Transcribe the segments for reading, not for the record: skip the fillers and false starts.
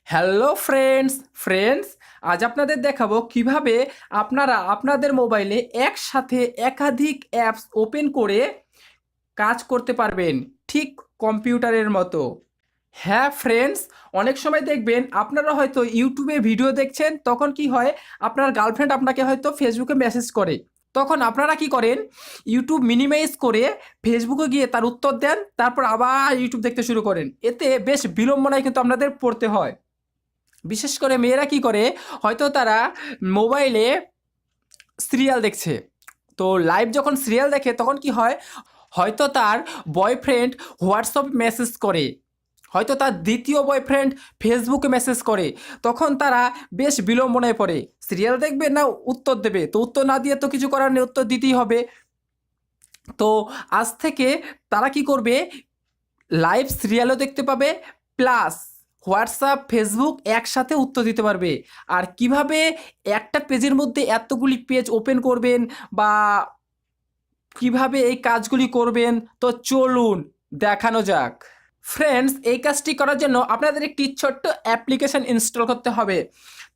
Hello friends আজ আপনাদের দেখাবো কিভাবে আপনারা আপনাদের মোবাইলে একসাথে একাধিক অ্যাপস ওপেন করে কাজ করতে পারবেন, ঠিক কম্পিউটারের মতো। হ্যাঁ ফ্রেন্ডস, অনেক সময় দেখবেন আপনারা হয়তো ইউটিউবে ভিডিও দেখছেন, তখন কি হয়, আপনার গার্লফ্রেন্ড আপনাকে হয়তো ফেসবুকে মেসেজ করে। তখন আপনারা কি করেন, ইউটিউব মিনিমাইজ করে ফেসবুকে গিয়ে তার উত্তর দেন, তারপর আবার ইউটিউব দেখতে শুরু করেন। এতে বেশ বিড়ম্বনায় কিন্তু আপনাদের পড়তে হয়। বিশেষ করে মেয়েরা কি করে, হয়তো তারা মোবাইলে সিরিয়াল দেখছে, তো লাইভ যখন সিরিয়াল দেখে তখন কি হয়, হয়তো তার বয়ফ্রেন্ড হোয়াটসঅ্যাপ মেসেজ করে, হয়তো তার দ্বিতীয় বয়ফ্রেন্ড ফেসবুকে মেসেজ করে। তখন তারা বেশ বিড়ম্বনায় পড়ে, সিরিয়াল দেখবে না উত্তর দেবে, তো উত্তর না দিয়ে তো কিছু করার নেই, উত্তর দিতেই হবে। তো আজ থেকে তারা কি করবে, লাইভ সিরিয়ালও দেখতে পাবে, প্লাস হোয়াটসঅ্যাপ ফেসবুক একসাথে উত্তর দিতে পারবে। আর কিভাবে একটা পেজের মধ্যে এতগুলি পেজ ওপেন করবেন বা কিভাবে এই কাজগুলি করবেন, তো চলুন দেখানো যাক। ফ্রেন্ডস, এই কাজটি করার জন্য আপনাদের একটি ছোট্ট অ্যাপ্লিকেশন ইনস্টল করতে হবে।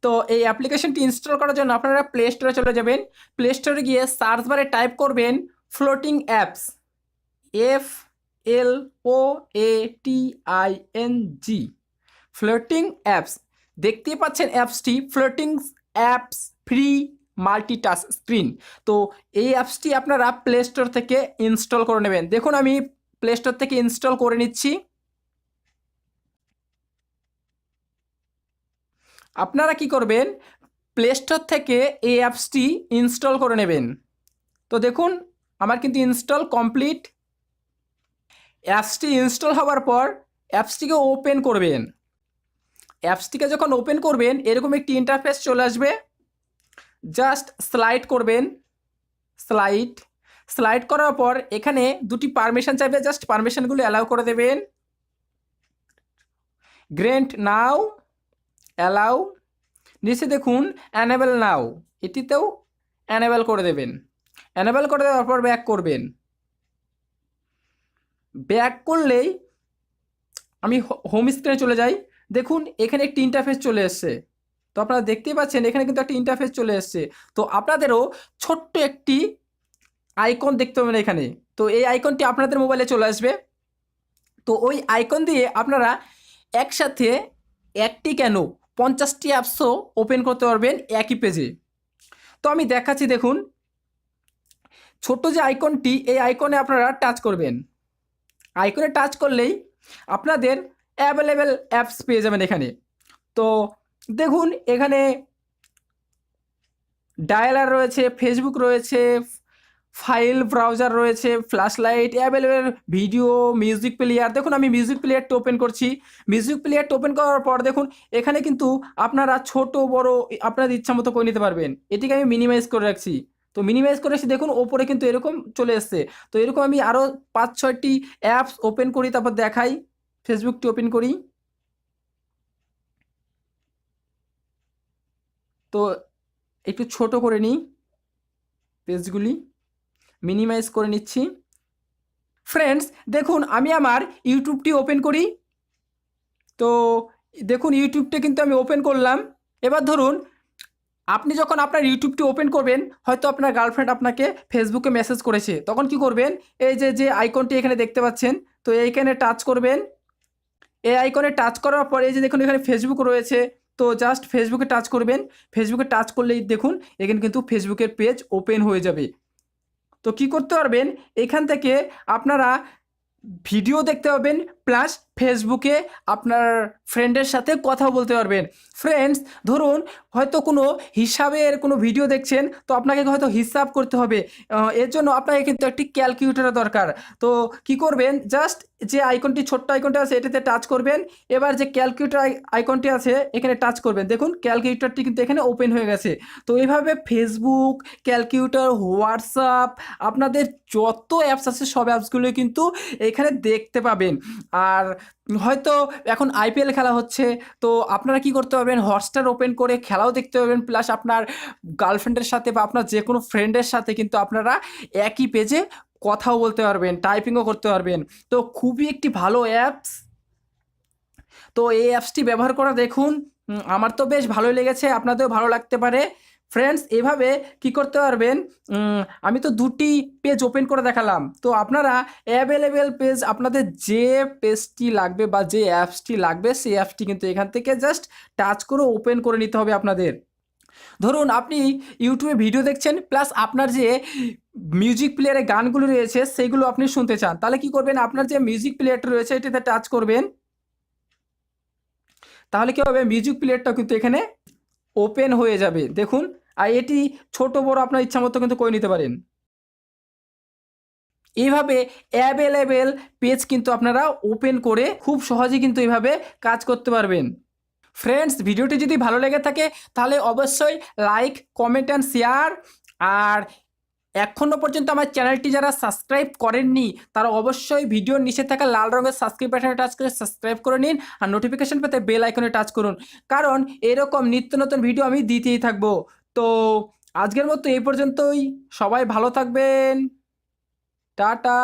তো এই অ্যাপ্লিকেশনটি ইনস্টল করার জন্য আপনারা প্লে স্টোরে চলে যাবেন। প্লে স্টোরে গিয়ে সার্চ বারে টাইপ করবেন floating apps, FLOATING, floating apps. দেখতেই পাচ্ছেন অ্যাপসটি, floating apps free multitask screen. তো এই অ্যাপসটি আপনারা প্লে স্টোর থেকে ইনস্টল করে নেবেন। দেখুন আমি প্লে স্টোর থেকে ইনস্টল করে নিচ্ছি। আপনারা কি করবেন, প্লে স্টোর থেকে এই অ্যাপসটি ইনস্টল করে নেবেন। তো দেখুন আমার কিন্তু ইনস্টল কমপ্লিট। অ্যাপসটি ইনস্টল হওয়ার পর অ্যাপসটিকে ওপেন করবেন। অ্যাপসটিকে যখন ওপেন করবেন এরকম একটি ইন্টারফেস চলে আসবে। জাস্ট স্লাইড করবেন, স্লাইড স্লাইড করার পর এখানে দুটি পারমিশন চাইবে, জাস্ট পারমিশনগুলো অ্যালাউ করে দেবেন। গ্র্যান্ট নাও, অ্যালাউ, নিচে দেখুন অ্যানেবল নাও, এটিতেও অ্যানেবল করে দেবেন। অ্যানেবল করে দেওয়ার পর ব্যাক করবেন। ব্যাক করলেই আমি হোম স্ক্রিনে চলে যাই। দেখুন এখানে একটি ইন্টারফেস চলে এসছে। তো আপনারা দেখতেই পাচ্ছেন এখানে কিন্তু একটা ইন্টারফেস চলে এসছে। তো আপনাদেরও ছোট্ট একটি আইকন দেখতে পাবেন এখানে। তো এই আইকনটি আপনাদের মোবাইলে চলে আসবে। তো ওই আইকন দিয়ে আপনারা একসাথে একটি কেন 50টি অ্যাপসও ওপেন করতে পারবেন একই পেজে। তো আমি দেখাচ্ছি, দেখুন ছোট্ট যে আইকনটি, এই আইকনে আপনারা টাচ করবেন। আইকনে টাচ করলেই আপনাদের অ্যাভেলেবেল অ্যাপস পেয়ে যাবেন এখানে। তো দেখুন এখানে ডায়ালার রয়েছে, ফেসবুক রয়েছে, ফাইল ব্রাউজার রয়েছে, flash light, available video, music player. দেখুন আমি মিউজিক প্লেয়ারটা ওপেন করছি। মিউজিক প্লেয়ারটা ওপেন করার পর দেখুন এখানে কিন্তু আপনারা ছোট বড় আপনাদের ইচ্ছা মতো করে নিতে পারবেন। এটিকে আমি মিনিমাইজ করে রাখছি। তো মিনিমাইজ করে এসে দেখুন ওপরে কিন্তু এরকম চলে এসছে। তো এরকম আমি আরও 5-6টি অ্যাপস ওপেন করি, তারপর দেখাই। ফেসবুকটি ওপেন করি। তো একটু ছোট করে নিই, পেজগুলি মিনিমাইজ করে নিচ্ছি। ফ্রেন্ডস দেখুন আমি আমার ইউটিউবটি ওপেন করি। তো দেখুন ইউটিউবটা কিন্তু আমি ওপেন করলাম। এবার ধরুন আপনি যখন আপনার ইউটিউবটি ওপেন করবেন, হয়তো আপনার গার্লফ্রেন্ড আপনাকে ফেসবুকে মেসেজ করেছে, তখন কি করবেন, এই যে আইকনটি এখানে দেখতে পাচ্ছেন, তো এইখানে টাচ করবেন। এই আইকনে টাচ করার পরে এই যে দেখুন এখানে ফেসবুক রয়েছে, তো জাস্ট ফেসবুকে টাচ করবেন। ফেসবুকে টাচ করলেই দেখুন এখানে কিন্তু ফেসবুকের পেজ ওপেন হয়ে যাবে। তো কি করতে পারবেন, এখান থেকে আপনারা ভিডিও দেখতে পাবেন, প্লাস ফেসবুকে আপনার ফ্রেন্ডের সাথে কথাও বলতে পারবেন। ফ্রেন্ডস ধরুন হয়তো কোনো হিসাবের কোনো ভিডিও দেখছেন, তো আপনাকে হয়তো হিসাব করতে হবে, এর জন্য আপনাকে কিন্তু একটি ক্যালকুলেটরের দরকার। তো কি করবেন, জাস্ট যে আইকনটি ছোট্ট আইকনটি আছে এটাতে টাচ করবেন। এবার যে ক্যালকুলেটর আইকনটি আছে এখানে টাচ করবেন। দেখুন ক্যালকুলেটরটি কিন্তু এখানে ওপেন হয়ে গেছে। তো এইভাবে ফেসবুক, ক্যালকুলেটর, হোয়াটসঅ্যাপ, আপনাদের যত অ্যাপস আছে সব অ্যাপসগুলো কিন্তু এখানে দেখতে পাবেন। আর হয়তো এখন আইপিএল খেলা হচ্ছে, তো আপনারা কি করতে পারবেন, হটস্টার ওপেন করে খেলাও দেখতে পাবেন, প্লাস আপনার গার্লফ্রেন্ডের সাথে বা আপনার যে কোনো ফ্রেন্ডের সাথে কিন্তু আপনারা একই পেজে কথাও বলতে পারবেন, টাইপিংও করতে পারবেন। তো খুবই একটি ভালো অ্যাপস। তো এই অ্যাপসটি ব্যবহার করা দেখুন, আমার তো বেশ ভালোই লেগেছে, আপনাদেরও ভালো লাগতে পারে। ফ্রেন্ডস, এভাবে কি করতে পারবেন, আমি তো দুটি পেজ ওপেন করে দেখালাম, তো আপনারা অ্যাভেলেবেল পেজ, আপনাদের যে পেজটি লাগবে বা যে অ্যাপসটি লাগবে সেই অ্যাপসটি কিন্তু এখান থেকে জাস্ট টাচ করে ওপেন করে নিতে হবে আপনাদের। ধরুন আপনি ইউটিউবে ভিডিও দেখছেন, প্লাস আপনার যে মিউজিক প্লেয়ারে গানগুলো রয়েছে সেইগুলো আপনি শুনতে চান, তাহলে কি করবেন, আপনার যে মিউজিক প্লেয়ারটা রয়েছে এটাতে টাচ করবেন, তাহলে কি হবে, মিউজিক প্লেয়ারটা কিন্তু এখানে ওপেন হয়ে যাবে দেখুন। আর এটি ছোট বড় আপনার ইচ্ছা মতো কিন্তু করে নিতে পারেন। এইভাবে অ্যাভেলেবেল পেজ কিন্তু আপনারা ওপেন করে খুব সহজেই কিন্তু এইভাবে কাজ করতে পারবেন। ফ্রেন্ডস, ভিডিওটি যদি ভালো লেগে থাকে তাহলে অবশ্যই লাইক, কমেন্ট অ্যান্ড শেয়ার। আর এখনও পর্যন্ত আমার চ্যানেলটি যারা সাবস্ক্রাইব করেননি তারা অবশ্যই ভিডিওর নিচে থাকা লাল রঙের সাবস্ক্রাইব বাটনে টাচ করে সাবস্ক্রাইব করে নিন, আর নোটিফিকেশন পেতে বেল আইকনে টাচ করুন, কারণ এরকম নিত্য নতুন ভিডিও আমি দিতেই থাকবো। তো আজকের মতো এই পর্যন্তই, সবাই ভালো থাকবেন, টাটা।